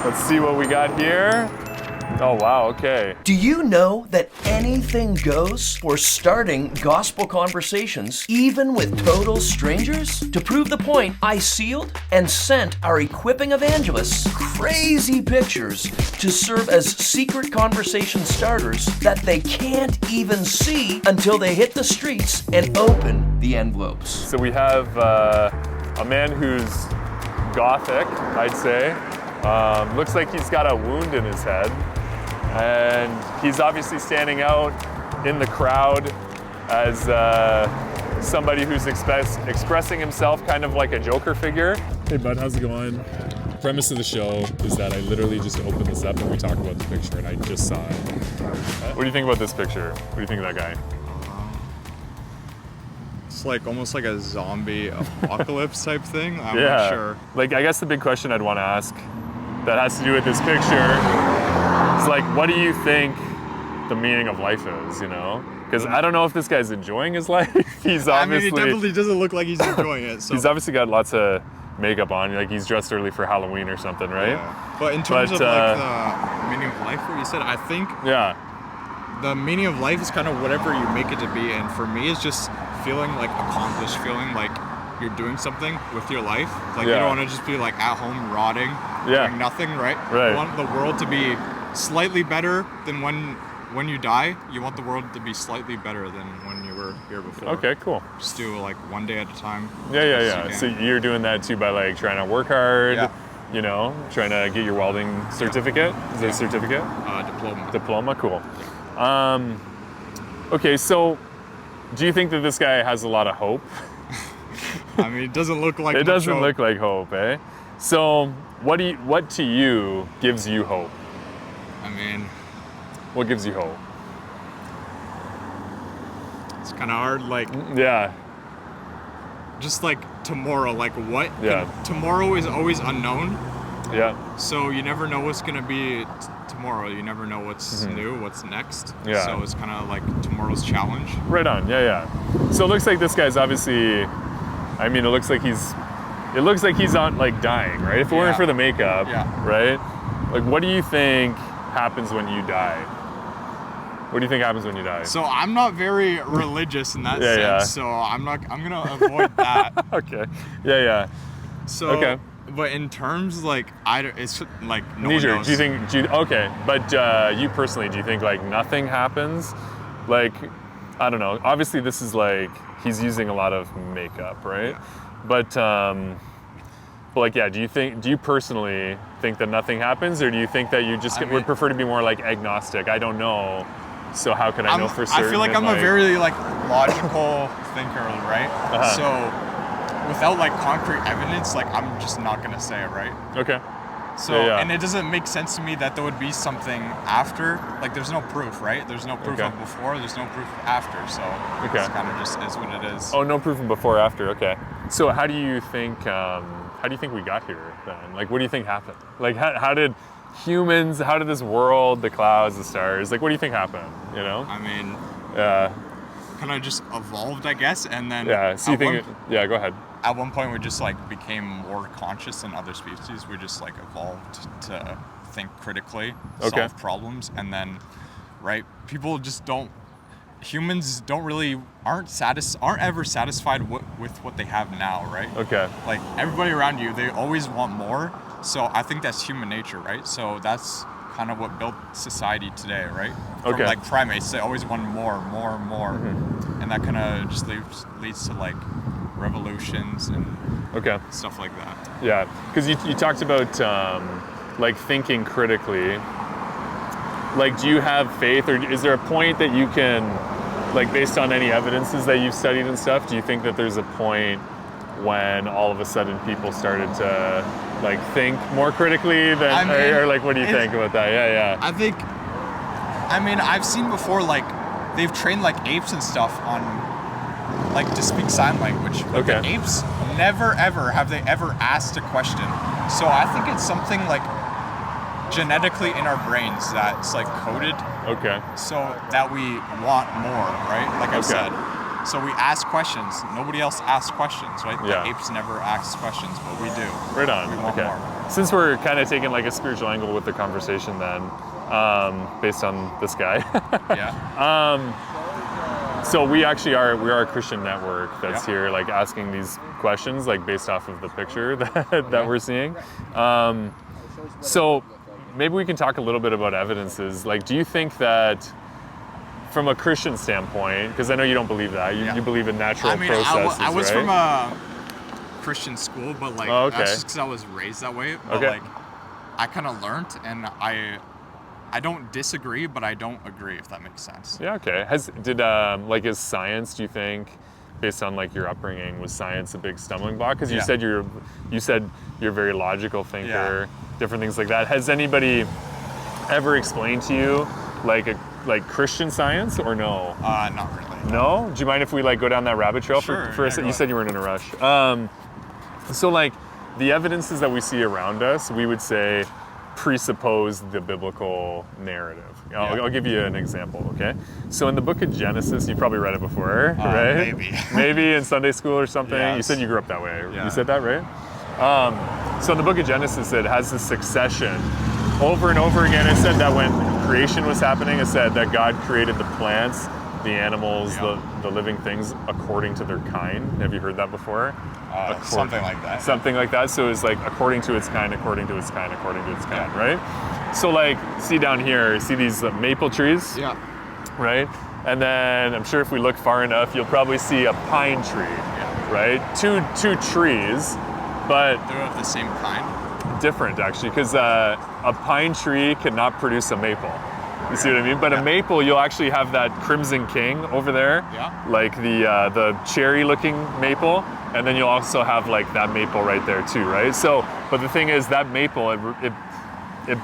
Let's see what we got here. Oh, wow, okay. Do you know that anything goes for starting gospel conversations, even with total strangers? To prove the point, I sealed and sent our equipping evangelists crazy pictures to serve as secret conversation starters that they can't even see until they hit the streets and open the envelopes. So we have a man who's gothic, I'd say. Looks like he's got a wound in his head. And he's obviously standing out in the crowd as somebody who's expressing himself kind of like a Joker figure. Hey bud, how's it going? The premise of the show is that I literally just opened this up and we talk about the picture and I just saw it. What do you think about this picture? What do you think of that guy? It's like almost like a zombie apocalypse type thing. I'm Yeah. not sure. Like, I guess the big question I'd want to ask that has to do with this picture is like, what do you think the meaning of life is, you know? Because I don't know if this guy's enjoying his life. He's obviously... I mean, he definitely doesn't look like he's enjoying it. So. He's obviously got lots of makeup on, like he's dressed early for Halloween or something, right? Yeah. But in terms of like the meaning of life, what you said, I think the meaning of life is kind of whatever you make it to be. And for me, it's just feeling like accomplished, feeling like you're doing something with your life. Like you don't want to just be like at home rotting, doing nothing, right? Right. You want the world to be slightly better than when you die. You want the world to be slightly better than when you were here before. Okay, cool. Just do like one day at a time. Yeah. So you're doing that too by like trying to work hard, you know, trying to get your welding certificate. Is it a certificate? Diploma. Diploma, cool. Okay, so do you think that this guy has a lot of hope? I mean, it doesn't look like it much doesn't hope. look like hope, eh? So what to you gives you hope? I mean, what gives you hope? It's kind of hard, like just like tomorrow, like what? Tomorrow is always unknown. Yeah. So you never know what's gonna be tomorrow. You never know what's new, what's next. Yeah. So it's kind of like tomorrow's challenge. Right on. Yeah. So it looks like this guy's obviously. I mean, it looks like he's on like dying, right? If it weren't for the makeup, right? Like, what do you think happens when you die? What do you think happens when you die? So I'm not very religious in that sense. So I'm gonna avoid that. Okay. Yeah. So. But in terms like it's like no one knows. Do you think? Okay, but you personally, do you think like nothing happens? Like, I don't know. Obviously, this is like he's using a lot of makeup, right? Yeah. But like, do you personally think that nothing happens, or do you think that you just would prefer to be more like agnostic? I don't know. So how can I know for certain? I feel like I'm a very like logical thinker, right? So. Without like concrete evidence, like I'm just not gonna say it, right? Okay. So and it doesn't make sense to me that there would be something after. Like there's no proof, right? There's no proof of before. There's no proof of after. So it's kind of just is what it is. Oh, no proof of before, after. Okay. So how do you think we got here then? Like, what do you think happened? Like, how did humans? How did this world, the clouds, the stars? Like, what do you think happened? You know? I mean. Kind of just evolved, I guess, and then. Yeah. So you think? Go ahead. At one point, we just like became more conscious than other species. We just like evolved to think critically, solve problems, and then, right? People just don't. Humans aren't ever satisfied with what they have now, right? Okay. Like everybody around you, they always want more. So I think that's human nature, right? So that's kind of what built society today, right? From like primates, they always want more, and that kind of just leads to like revolutions and stuff like that. Yeah, because you talked about like thinking critically. Like, do you have faith, or is there a point that you can, like, based on any evidences that you've studied and stuff, do you think that there's a point when all of a sudden people started to like think more critically than, or like, what do you think about that? Yeah. I mean, I've seen before, like, they've trained like apes and stuff on like to speak sign language. But the apes never ever have they ever asked a question. So I think it's something like genetically in our brains that's like coded. So that we want more, right? Like I said. So we ask questions. Nobody else asks questions, right? The apes never ask questions, but we do. Right on. We want more. since we're kind of taking like a spiritual angle with the conversation then, based on this guy. Yeah. So we actually are a Christian network that's here like asking these questions like based off of the picture that we're seeing. So maybe we can talk a little bit about evidences. Like, do you think that from a Christian standpoint, because I know you don't believe that, you believe in natural processes, I was right? from a Christian school, but like that's just because I was raised that way. But like I kind of learned, and I don't disagree, but I don't agree, if that makes sense. Yeah, okay. Is science, do you think, based on like your upbringing, was science a big stumbling block? Because you said you're a very logical thinker, different things like that. Has anybody ever explained to you like Christian science or no? Not really. No? Do you mind if we like go down that rabbit trail for a second? You said you weren't in a rush. So like the evidences that we see around us, we would say presuppose the biblical narrative. I'll give you an example, okay? So in the book of Genesis, you probably read it before, right? Maybe in Sunday school or something. Yes. You said you grew up that way. Yeah. You said that, right? So in the book of Genesis, it has this succession. Over and over again, it said that when creation was happening, it said that God created the plants, the animals, the living things according to their kind. Have you heard that before? Something like that. Something like that. So it's like according to its kind, according to its kind, according to its kind, right? So like, see down here, see these maple trees? Yeah. Right? And then I'm sure if we look far enough, you'll probably see a pine tree, right? Two trees, but they're of the same kind? Different actually, because a pine tree cannot produce a maple. You see what I mean? But a maple, you'll actually have that Crimson King over there, like the cherry-looking maple, and then you'll also have like that maple right there too, right? So, but the thing is, that maple it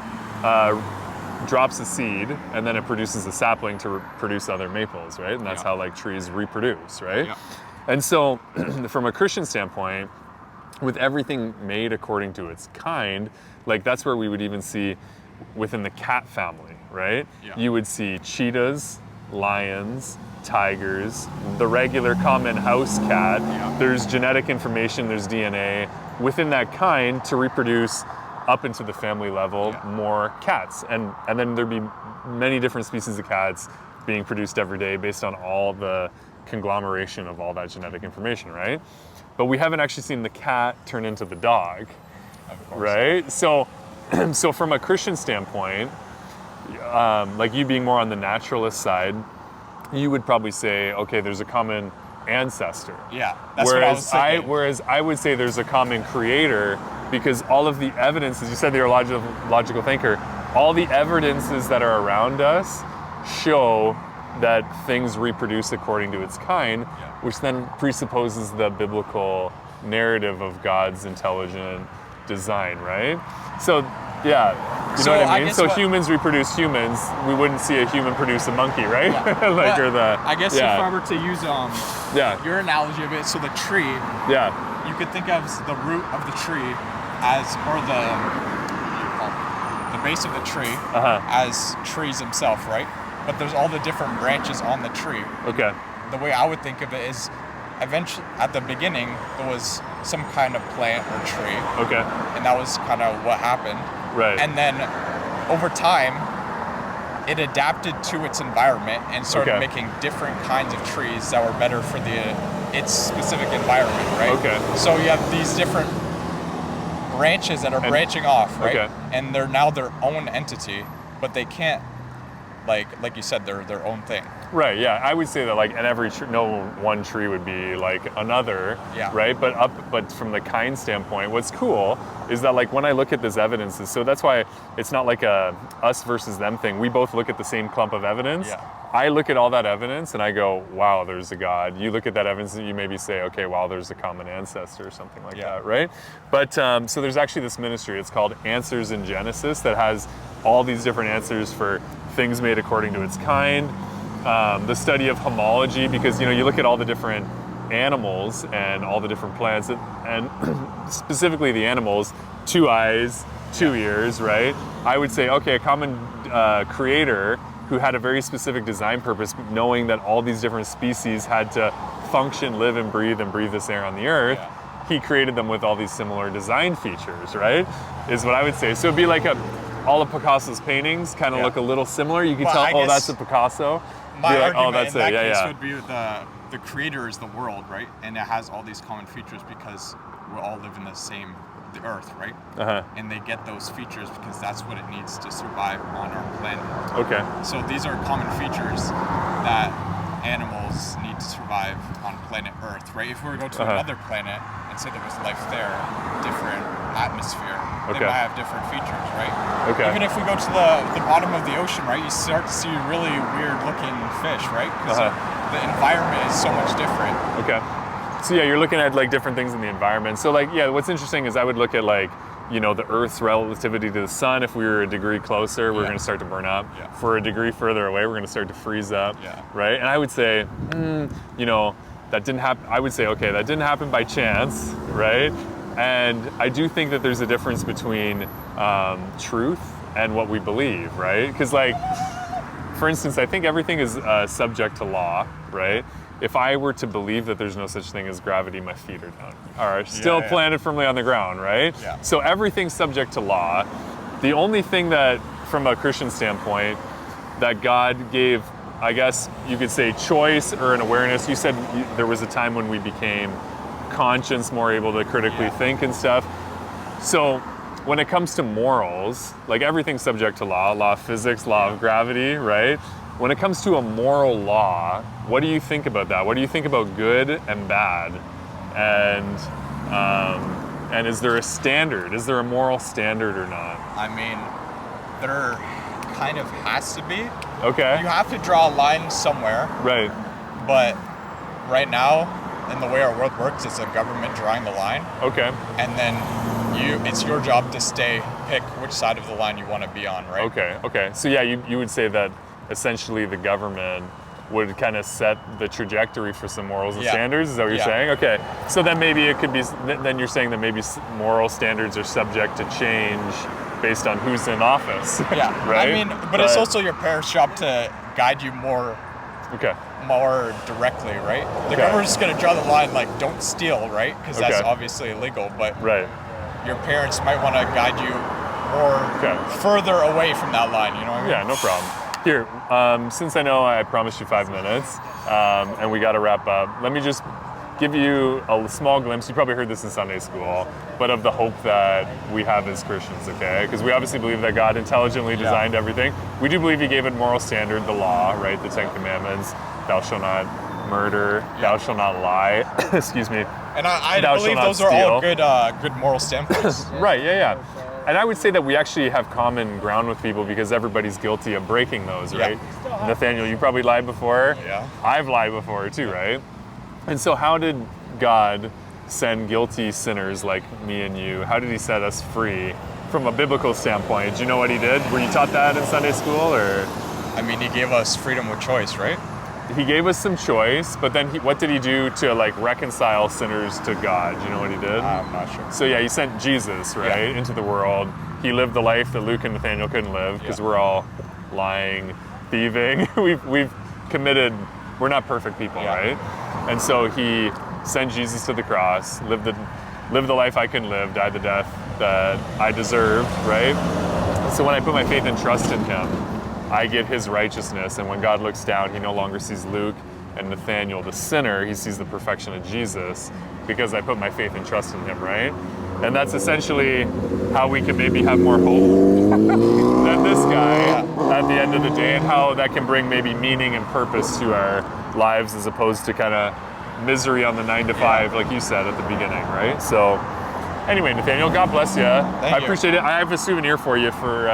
drops a seed, and then it produces a sapling to produce other maples, right? And that's how like trees reproduce, right? Yeah. And so, from a Christian standpoint, with everything made according to its kind, like that's where we would even see within the cat family, right? Yeah. You would see cheetahs, lions, tigers, the regular common house cat. Yeah. There's genetic information, there's DNA within that kind to reproduce up into the family level more cats. And then there'd be many different species of cats being produced every day based on all the conglomeration of all that genetic information, right? But we haven't actually seen the cat turn into the dog, right? So from a Christian standpoint, like you being more on the naturalist side, you would probably say, okay, there's a common ancestor. Yeah, that's what I was thinking. Whereas I would say there's a common creator, because all of the evidence, as you said, you're a logical thinker, all the evidences that are around us show that things reproduce according to its kind, which then presupposes the biblical narrative of God's intelligent design, right? So, yeah, you know what I mean? So humans reproduce humans. We wouldn't see a human produce a monkey, right? Yeah. I guess if I were to use your analogy of it, so the tree, you could think of the root of the tree as, or the base of the tree as trees themselves, right? But there's all the different branches on the tree. Okay. The way I would think of it is, eventually, at the beginning, there was some kind of plant or tree. Okay. And that was kind of what happened. Right. And then, over time, it adapted to its environment and started making different kinds of trees that were better for its specific environment, right? Okay. So you have these different branches that are branching off, right? Okay. And they're now their own entity, but they can't, like you said, they're their own thing. Right, yeah. I would say that like in every tree, no one tree would be like another, right? But from the kind standpoint, what's cool is that like when I look at this evidences, so that's why it's not like a us versus them thing. We both look at the same clump of evidence. Yeah. I look at all that evidence and I go, wow, there's a God. You look at that evidence and you maybe say, okay, wow, there's a common ancestor or something like that, right? But so there's actually this ministry, it's called Answers in Genesis, that has all these different answers for things made according to its kind. The study of homology, because you look at all the different animals and all the different plants, and specifically the animals, 2 eyes, 2 ears, right? I would say, okay, a common creator who had a very specific design purpose, knowing that all these different species had to function, live and breathe this air on the earth, he created them with all these similar design features, right? Is what I would say. So it'd be like all of Picasso's paintings kind of look a little similar. You can Well, I tell, oh, guess that's a Picasso. My Be like, argument oh, that's in that it. case would be the creator is the world, right? And it has all these common features because we all live in the Earth, right? And they get those features because that's what it needs to survive on our planet. Okay. So these are common features that animals need to survive on planet Earth, right? If we were to go to another planet and say there was life there, different atmosphere, they might have different features, right? Okay. Even if we go to the bottom of the ocean, right, you start to see really weird looking fish, right? Because the environment is so much different. Okay. So yeah, you're looking at like different things in the environment. So like, yeah, what's interesting is I would look at like, you know, the Earth's relativity to the sun. If we were a degree closer, we're going to start to burn up. Yeah. For a degree further away, we're going to start to freeze up. Yeah. Right. And I would say, you know, that didn't happen. I would say, okay, that didn't happen by chance, right? And I do think that there's a difference between truth and what we believe, right? Because like, for instance, I think everything is subject to law, right? If I were to believe that there's no such thing as gravity, my feet are still planted firmly on the ground, right? Yeah. So everything's subject to law. The only thing that, from a Christian standpoint, that God gave, I guess you could say, choice or an awareness. You said there was a time when we became conscious, more able to critically think and stuff. So when it comes to morals, like everything's subject to law of physics, law of gravity, right? When it comes to a moral law, what do you think about that? What do you think about good and bad? And is there a standard? Is there a moral standard or not? I mean, there kind of has to be. Okay. You have to draw a line somewhere. Right. But right now, in the way our world works, it's a government drawing the line. Okay. And then it's your job to pick which side of the line you want to be on, right? Okay. So yeah, you would say that essentially the government would kind of set the trajectory for some morals and standards. Is that what you're saying? Okay. So then maybe it could be, then you're saying that maybe moral standards are subject to change based on who's in office. Yeah. Right? I mean, but it's also your parents' job to guide you more directly, right? The government's just going to draw the line like, don't steal, right? Because that's obviously illegal. But your parents might want to guide you more further away from that line, you know what I mean? Yeah, no problem. Here, since I know I promised you 5 minutes, and we got to wrap up, let me just give you a small glimpse. You probably heard this in Sunday school, but of the hope that we have as Christians, okay? Because we obviously believe that God intelligently designed everything. We do believe He gave it moral standard, the law, right? The 10 Commandments. Thou shalt not murder. Thou shalt not lie. Excuse me. And I believe those are all good moral standpoints. Right. Yeah. And I would say that we actually have common ground with people because everybody's guilty of breaking those, right? Nathaniel, you probably lied before. Yeah. I've lied before too, right? And so how did God send guilty sinners like me and you? How did He set us free from a biblical standpoint? Do you know what He did? Were you taught that in Sunday school, or? I mean, He gave us freedom of choice, right? He gave us some choice, but then what did He do to like reconcile sinners to God? Do you know what He did? I'm not sure. So yeah, He sent Jesus, right, into the world. He lived the life that Luke and Nathaniel couldn't live because we're all lying, thieving. We've committed. We're not perfect people, right? And so He sent Jesus to the cross, lived the life I couldn't live, died the death that I deserved, right? So when I put my faith and trust in Him, I get His righteousness, and when God looks down, He no longer sees Luke and Nathaniel, the sinner. He sees the perfection of Jesus because I put my faith and trust in Him, right? And that's essentially how we can maybe have more hope than this guy at the end of the day, and how that can bring maybe meaning and purpose to our lives as opposed to kind of misery on the 9 to 5, like you said at the beginning, right? So anyway, Nathaniel, God bless you. I appreciate it. I have a souvenir for you for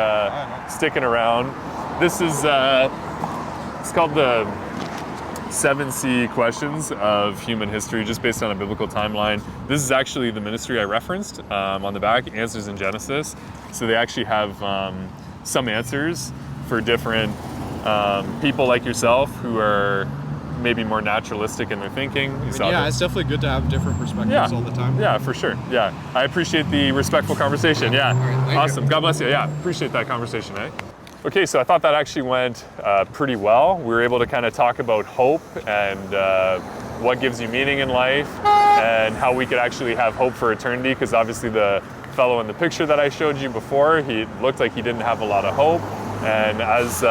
sticking around. This is, it's called the 7C questions of human history, just based on a biblical timeline. This is actually the ministry I referenced on the back, Answers in Genesis. So they actually have some answers for different people like yourself who are maybe more naturalistic in their thinking. It's definitely good to have different perspectives all the time. Yeah, for sure. Yeah, I appreciate the respectful conversation. Yeah, right, awesome. God bless you. Yeah, appreciate that conversation, eh? Okay, so I thought that actually went pretty well. We were able to kind of talk about hope and what gives you meaning in life, and how we could actually have hope for eternity, because obviously the fellow in the picture that I showed you before, he looked like he didn't have a lot of hope, and as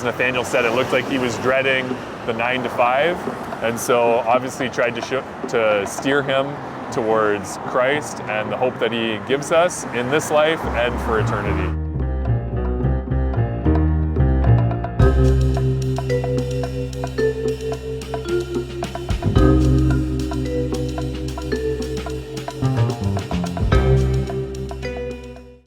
Nathaniel said, it looked like he was dreading the 9 to 5, and so obviously tried to steer him towards Christ and the hope that he gives us in this life and for eternity.